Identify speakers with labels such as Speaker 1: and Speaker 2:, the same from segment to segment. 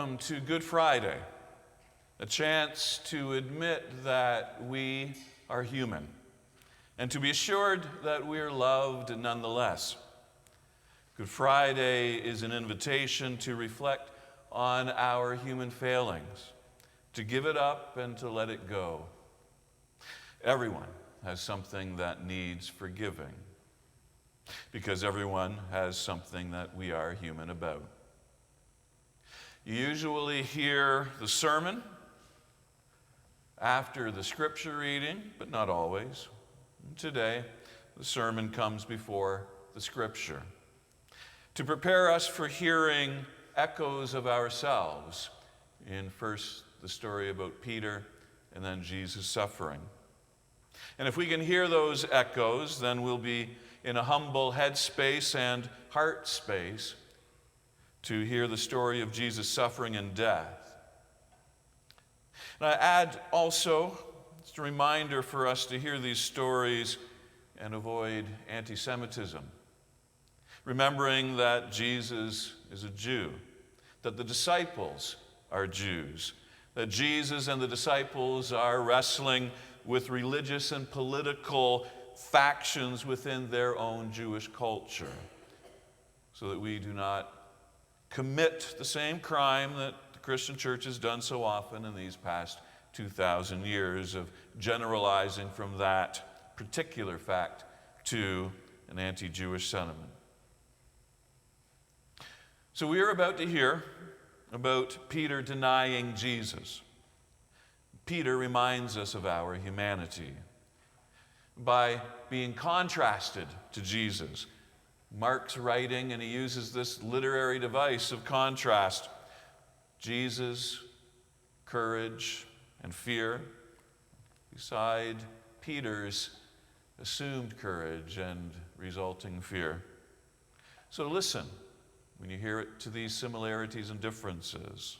Speaker 1: Welcome to Good Friday, a chance to admit that we are human and to be assured that we are loved nonetheless. Good Friday is an invitation to reflect on our human failings, to give it up and to let it go. Everyone has something that needs forgiving, because everyone has something that we are human about. You usually hear the sermon after the scripture reading, but not always. Today, the sermon comes before the scripture to prepare us for hearing echoes of ourselves in first the story about Peter and then Jesus' suffering. And if we can hear those echoes, then we'll be in a humble headspace and heart space to hear the story of Jesus' suffering and death. And I add also, it's a reminder for us to hear these stories and avoid anti-Semitism, remembering that Jesus is a Jew, that the disciples are Jews, that Jesus and the disciples are wrestling with religious and political factions within their own Jewish culture, so that we do not commit the same crime that the Christian church has done so often in these past 2,000 years of generalizing from that particular fact to an anti-Jewish sentiment. So we are about to hear about Peter denying Jesus. Peter reminds us of our humanity by being contrasted to Jesus. Mark's writing, and he uses this literary device of contrast. Jesus' courage and fear beside Peter's assumed courage and resulting fear. So listen when you hear it to these similarities and differences.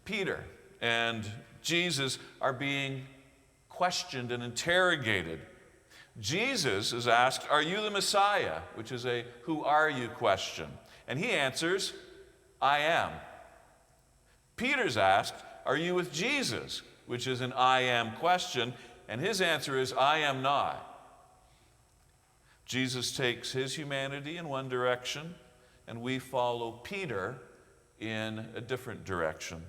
Speaker 1: Peter and Jesus are being questioned and interrogated. Jesus is asked, "Are you the Messiah?" which is a "who are you" question. And he answers, "I am." Peter's asked, "Are you with Jesus?" which is an "I am" question. And his answer is, "I am not." Jesus takes his humanity in one direction, and we follow Peter in a different direction.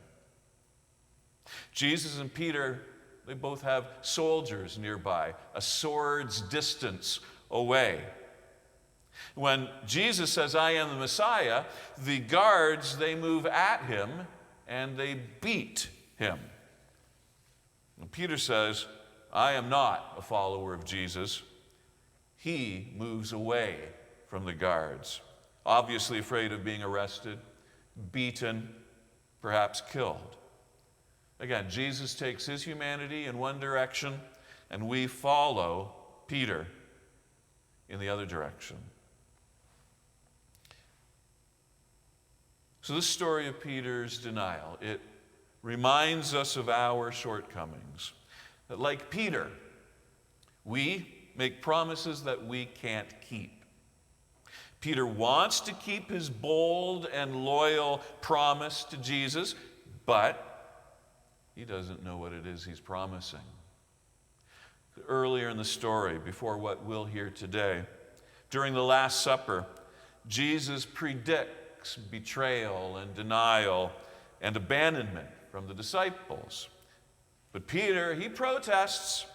Speaker 1: Jesus and Peter, they both have soldiers nearby, a sword's distance away. When Jesus says, "I am the Messiah," the guards, they move at him and they beat him. And Peter says, "I am not a follower of Jesus." He moves away from the guards, obviously afraid of being arrested, beaten, perhaps killed. Again, Jesus takes his humanity in one direction, and we follow Peter in the other direction. So this story of Peter's denial, it reminds us of our shortcomings. That like Peter, we make promises that we can't keep. Peter wants to keep his bold and loyal promise to Jesus, but he doesn't know what it is he's promising. Earlier in the story, before what we'll hear today, during the Last Supper, Jesus predicts betrayal and denial and abandonment from the disciples. But Peter, he protests,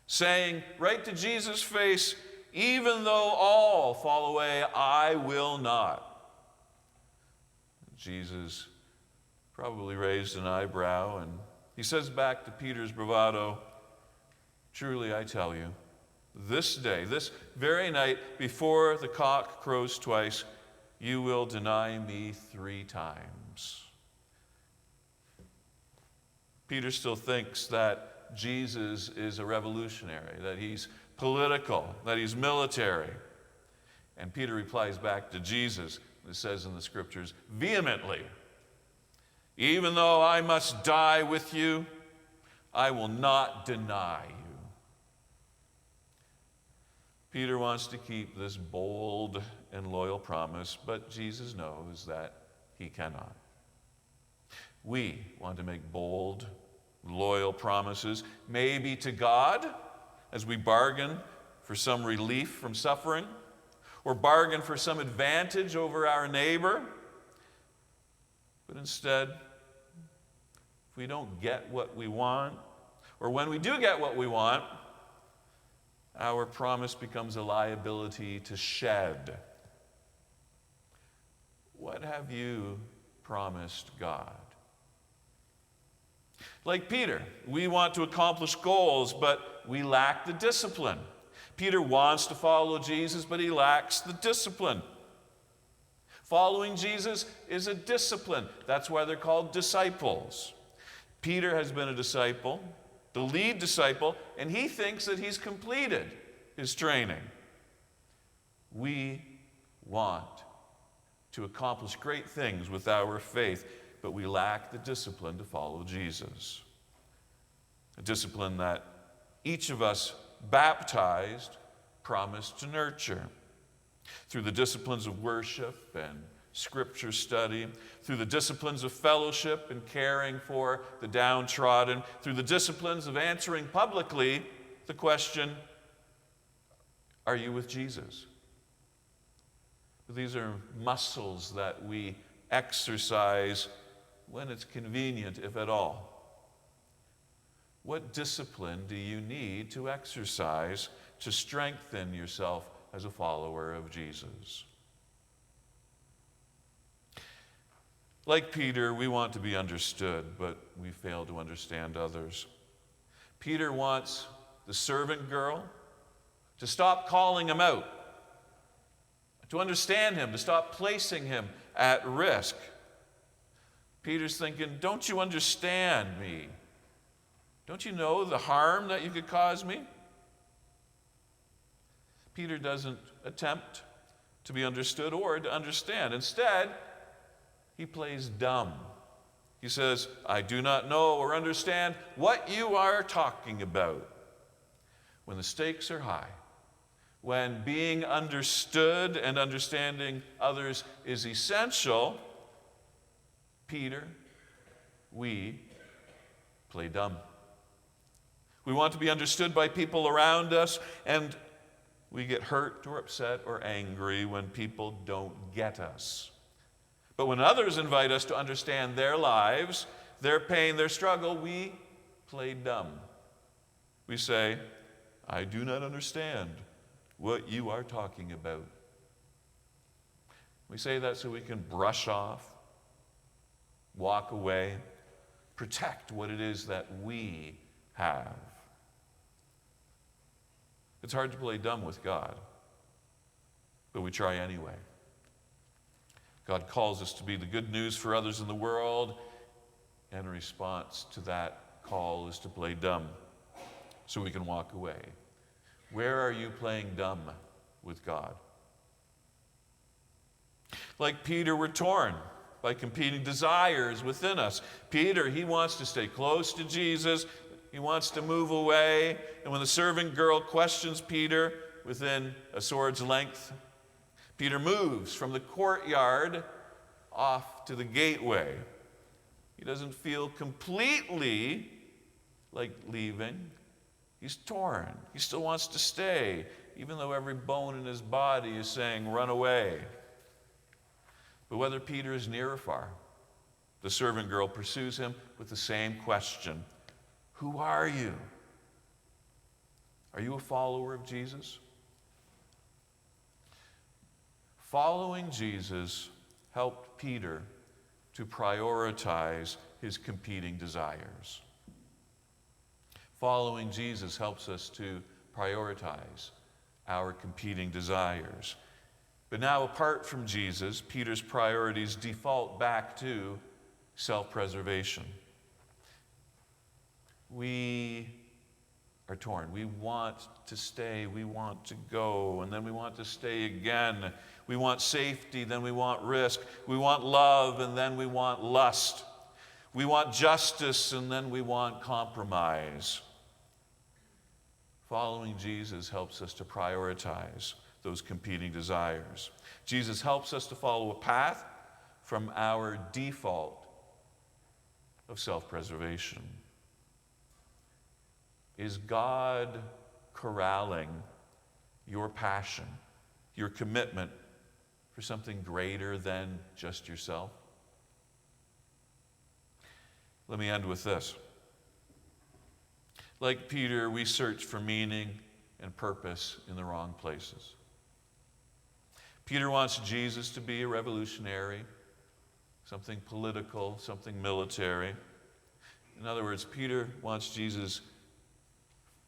Speaker 1: saying right to Jesus' face, "Even though all fall away, I will not." Jesus probably raised an eyebrow, and he says back to Peter's bravado, "Truly I tell you, this day, this very night, before the cock crows twice, you will deny me 3 times." Peter still thinks that Jesus is a revolutionary, that he's political, that he's military. And Peter replies back to Jesus, it says in the scriptures, vehemently, "Even though I must die with you, I will not deny you." Peter wants to keep this bold and loyal promise, but Jesus knows that he cannot. We want to make bold, loyal promises, maybe to God, as we bargain for some relief from suffering, or bargain for some advantage over our neighbor. But instead, if we don't get what we want, or when we do get what we want, our promise becomes a liability to shed. What have you promised God? Like Peter, we want to accomplish goals, but we lack the discipline. Peter wants to follow Jesus, but he lacks the discipline. Following Jesus is a discipline. That's why they're called disciples. Peter has been a disciple, the lead disciple, and he thinks that he's completed his training. We want to accomplish great things with our faith, but we lack the discipline to follow Jesus. A discipline that each of us baptized promised to nurture. Through the disciplines of worship and scripture study, through the disciplines of fellowship and caring for the downtrodden, through the disciplines of answering publicly the question, are you with Jesus? These are muscles that we exercise when it's convenient, if at all. What discipline do you need to exercise to strengthen yourself as a follower of Jesus? Like Peter, we want to be understood, but we fail to understand others. Peter wants the servant girl to stop calling him out, to understand him, to stop placing him at risk. Peter's thinking, don't you understand me? Don't you know the harm that you could cause me? Peter doesn't attempt to be understood or to understand. Instead, he plays dumb. He says, I do not know or understand what you are talking about. When the stakes are high, when being understood and understanding others is essential, Peter, we play dumb. We want to be understood by people around us, and we get hurt or upset or angry when people don't get us. But when others invite us to understand their lives, their pain, their struggle, we play dumb. We say, I do not understand what you are talking about. We say that so we can brush off, walk away, protect what it is that we have. It's hard to play dumb with God, but we try anyway. God calls us to be the good news for others in the world, and a response to that call is to play dumb so we can walk away. Where are you playing dumb with God? Like Peter, we're torn by competing desires within us. Peter, he wants to stay close to Jesus. He wants to move away. And when the servant girl questions Peter within a sword's length, Peter moves from the courtyard off to the gateway. He doesn't feel completely like leaving. He's torn. He still wants to stay, even though every bone in his body is saying, run away. But whether Peter is near or far, the servant girl pursues him with the same question. Who are you? Are you a follower of Jesus? Following Jesus helped Peter to prioritize his competing desires. Following Jesus helps us to prioritize our competing desires. But now, apart from Jesus, Peter's priorities default back to self-preservation. We are torn. We want to stay, we want to go, and then we want to stay again. We want safety, then we want risk. We want love, and then we want lust. We want justice, and then we want compromise. Following Jesus helps us to prioritize those competing desires. Jesus helps us to follow a path from our default of self-preservation. Is God corralling your passion, your commitment for something greater than just yourself? Let me end with this. Like Peter, we search for meaning and purpose in the wrong places. Peter wants Jesus to be a revolutionary, something political, something military. In other words, Peter wants Jesus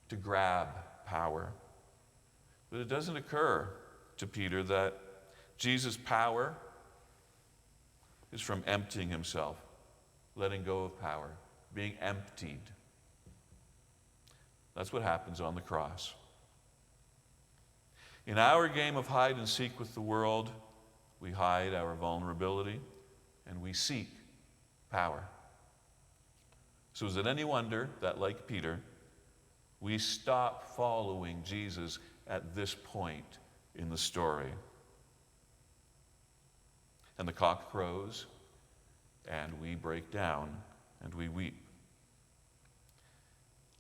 Speaker 1: to grab power. But it doesn't occur to Peter that Jesus' power is from emptying himself, letting go of power, being emptied. That's what happens on the cross. In our game of hide and seek with the world, we hide our vulnerability and we seek power. So is it any wonder that, like Peter, we stop following Jesus at this point in the story? And the cock crows, and we break down, and we weep.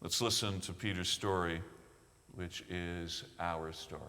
Speaker 1: Let's listen to Peter's story, which is our story.